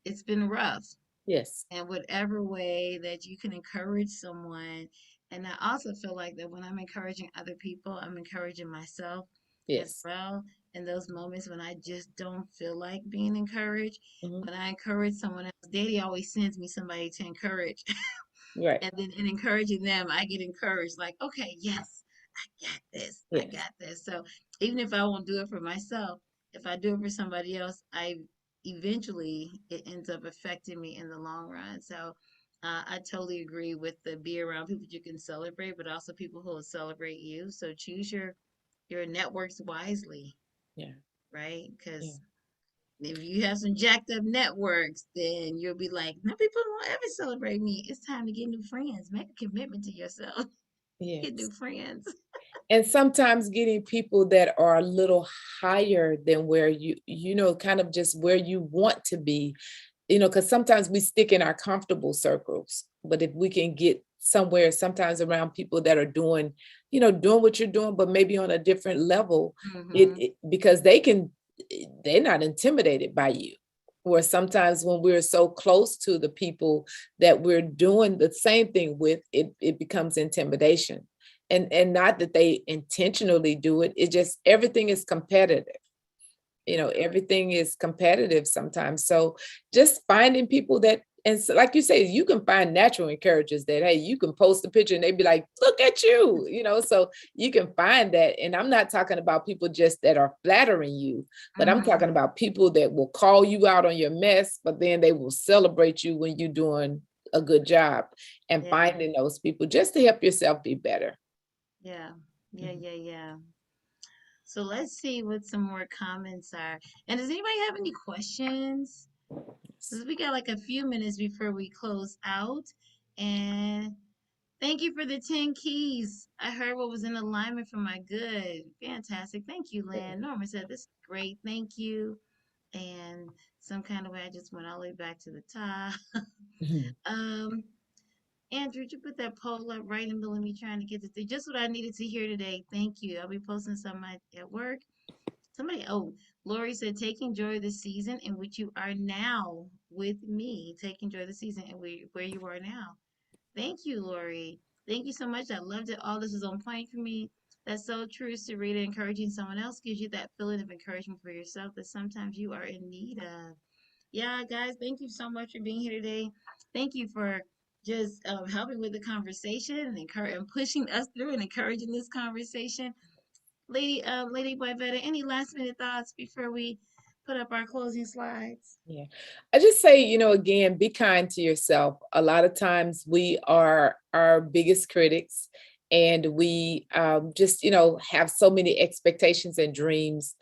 it's been rough, Yes. in whatever way that you can encourage someone. And I also feel like that when I'm encouraging other people, I'm encouraging myself as Yes. well. In those moments when I just don't feel like being encouraged, Mhm. when I encourage someone else, Daddy always sends me somebody to encourage. Right. And then in encouraging them, I get encouraged, like, okay, yes, I got this. I Yes. got this. So even if I won't do it for myself, if I do it for somebody else, I eventually it ends up affecting me in the long run. So I totally agree with the be around people you can celebrate, but also people who will celebrate you. So choose your networks wisely, Yeah. right? Yeah. Because if you have some jacked up networks, then you'll be like, no, people won't ever celebrate me. It's time to get new friends. Make a commitment to yourself. Get new Yes. friends. And sometimes getting people that are a little higher than where kind of just where you want to be, because sometimes we stick in our comfortable circles. But if we can get somewhere, sometimes around people that are doing what you're doing, but maybe on a different level, Hmm. because they're not intimidated by you. Or sometimes when we're so close to the people that we're doing the same thing with, it becomes intimidation. And not that they intentionally do it, it just everything is competitive. Everything is competitive sometimes. So just finding people that, and so, like you say, you can find natural encouragers that, hey, you can post a picture and they'd be like, look at you, so you can find that. And I'm not talking about people just that are flattering you, but I'm Mm-hmm. talking about people that will call you out on your mess, but then they will celebrate you when you're doing a good job, and Yeah, finding those people just to help yourself be better. yeah, yeah, Mhm. yeah, yeah. So let's see what some more comments are. And does anybody have any questions? Because we got like a few minutes before we close out. And thank you for the 10 keys. I heard what was in alignment for my good. Fantastic. Thank you, Lynn. Norma said this is great. Thank you. And some kind of way I just went all the way back to the top. Mhm. um, Andrew, did you put that poll up right in the middle of me trying to get to just what I needed to hear today. Thank you. I'll be posting some at work. Lori said, taking joy of the season in which you are now with me. Taking joy of the season and where you are now. Thank you, Lori. Thank you so much. I loved it. All this is on point for me. That's so true, Sarita. Encouraging someone else gives you that feeling of encouragement for yourself that sometimes you are in need of. Yeah, guys, thank you so much for being here today. Thank you for just helping with the conversation and and pushing us through and encouraging this conversation. Lady Wyvetta, any last minute thoughts before we put up our closing slides? Yeah. I just say, again, be kind to yourself. A lot of times we are our biggest critics, and we just, have so many expectations and dreams.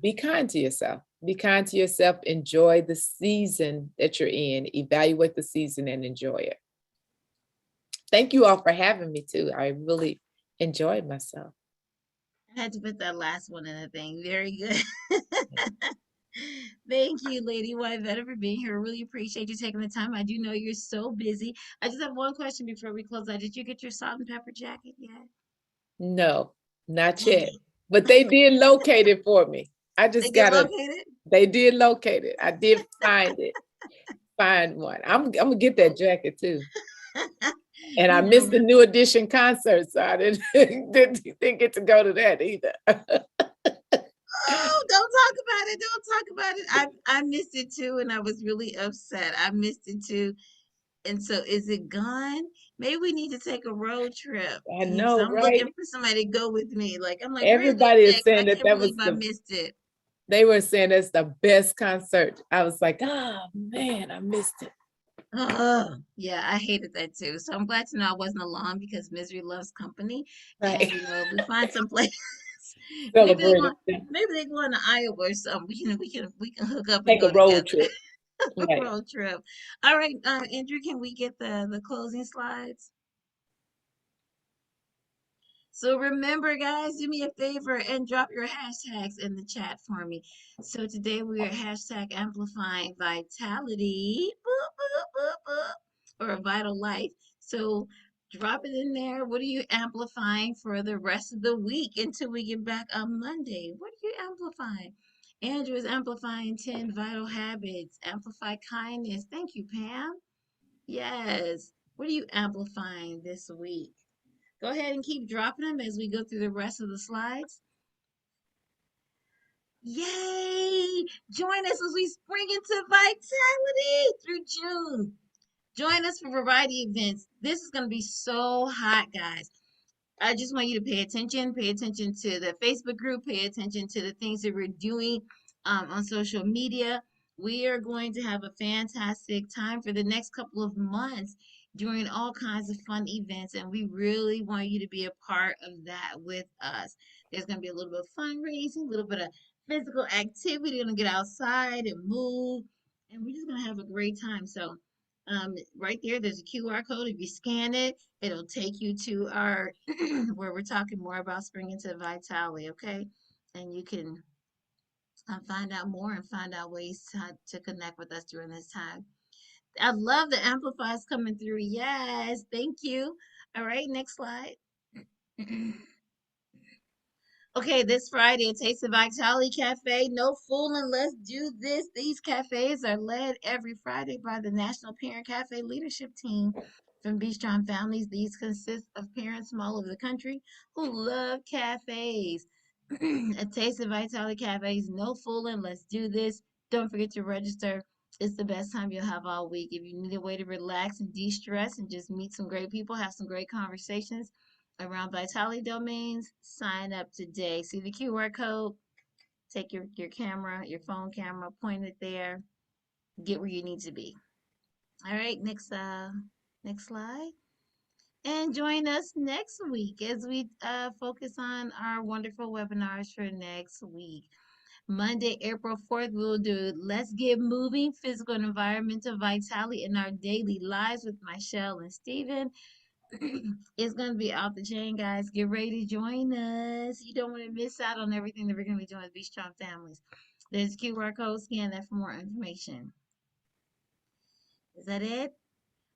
Be kind to yourself. Be kind to yourself. Enjoy the season that you're in. Evaluate the season and enjoy it. Thank you all for having me too. I really enjoyed myself. I had to put that last one in the thing. Very good. Thank you, Lady Wyvetta, for being here. Really appreciate you taking the time. I do know you're so busy. I just have one question before we close out. Did you get your salt and pepper jacket yet? No, not Dang yet. it. But they did locate it for me. I They just did gotta, locate it? they did locate it. I did find it. Find one. I'm gonna get that jacket too. And I You know missed the what? new edition concert, so I didn't get to go to that either. Oh, don't talk about it. Don't talk about it. I missed it too, and I was really upset. I missed it too. And so is it gone? Maybe we need to take a road trip. I And so know, I'm looking right? for somebody to go with me. I'm like, where's that Everybody is jacket? I saying that can't that believe was I the, missed it. they were saying that's the best concert. I was like, oh man, I missed it. Yeah, I hated that too. So I'm glad to know I wasn't alone because misery loves company. And Right. if we find some place, maybe they Celebrated. go, maybe they go into Iowa or something. We can hook up and Take a go road together. trip. Right. Road trip. All right, Andrew, can we get the closing slides? So remember, guys, do me a favor and drop your hashtags in the chat for me. So today we are hashtag amplifying vitality, boop, boop, boop, boop, or a vital life. So drop it in there. What are you amplifying for the rest of the week until we get back on Monday? What are you amplifying? Andrew is amplifying 10 vital habits. Amplify kindness. Thank you, Pam. Yes. What are you amplifying this week? Go ahead and keep dropping them as we go through the rest of the slides. Yay! Join us as we spring into vitality through June. Join us for variety events. This is going to be so hot, guys. I just want you to pay attention. Pay attention to the Facebook group. Pay attention to the things that we're doing on social media. We are going to have a fantastic time for the next couple of months doing all kinds of fun events, and we really want you to be a part of that with us. There's going to be a little bit of fundraising, a little bit of physical activity. We're going to get outside and move, and we're just going to have a great time. So, right there, there's a QR code. If you scan it, it'll take you to our where we're talking more about spring into vitality, okay? And you can find out more and find out ways to connect with us during this time. I love the amplifiers coming through. Yes, thank you. All right, next slide. Okay, this Friday, Taste of Vitality Cafe. No fooling, let's do this. These cafes are led every Friday by the National Parent Cafe Leadership Team from Be Strong Families. These consist of parents from all over the country who love cafes. A taste of Vitality Cafes, no fooling. Let's do this. Don't forget to register. It's the best time you'll have all week. If you need a way to relax and de-stress and just meet some great people, have some great conversations around Vitality domains, sign up today. See the QR code, take your camera, your phone camera, point it there, get where you need to be. All right, next slide. And join us next week as we focus on our wonderful webinars for next week. Monday, April 4th, we'll do Let's Get Moving, Physical and Environmental Vitality in Our Daily Lives with Michelle and Stephen. It's going to be off the chain, guys. Get ready to join us. You don't want to miss out on everything that we're going to be doing with Be Strong Families. There's a QR code, scan that for more information. Is that it?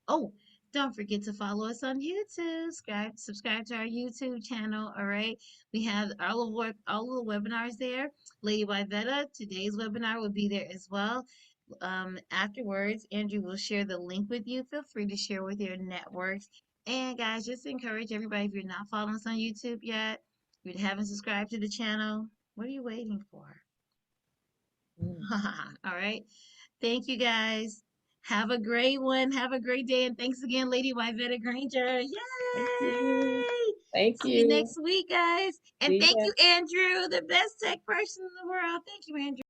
Oh, don't forget to follow us on YouTube. Subscribe to our YouTube channel. All right. We have all of the webinars there. Lady Wyvetta, today's webinar will be there as well. Afterwards, Andrew will share the link with you. Feel free to share with your networks. And guys, just encourage everybody, if you're not following us on YouTube yet, if you haven't subscribed to the channel, what are you waiting for? Mm. All right. Thank you guys. Have a great one. Have a great day. And thanks again, Lady Wyvetta Granger. Thank you. Yay! Thank See you you. next week, guys. And See thank ya. you, Andrew, the best tech person in the world. Thank you, Andrew.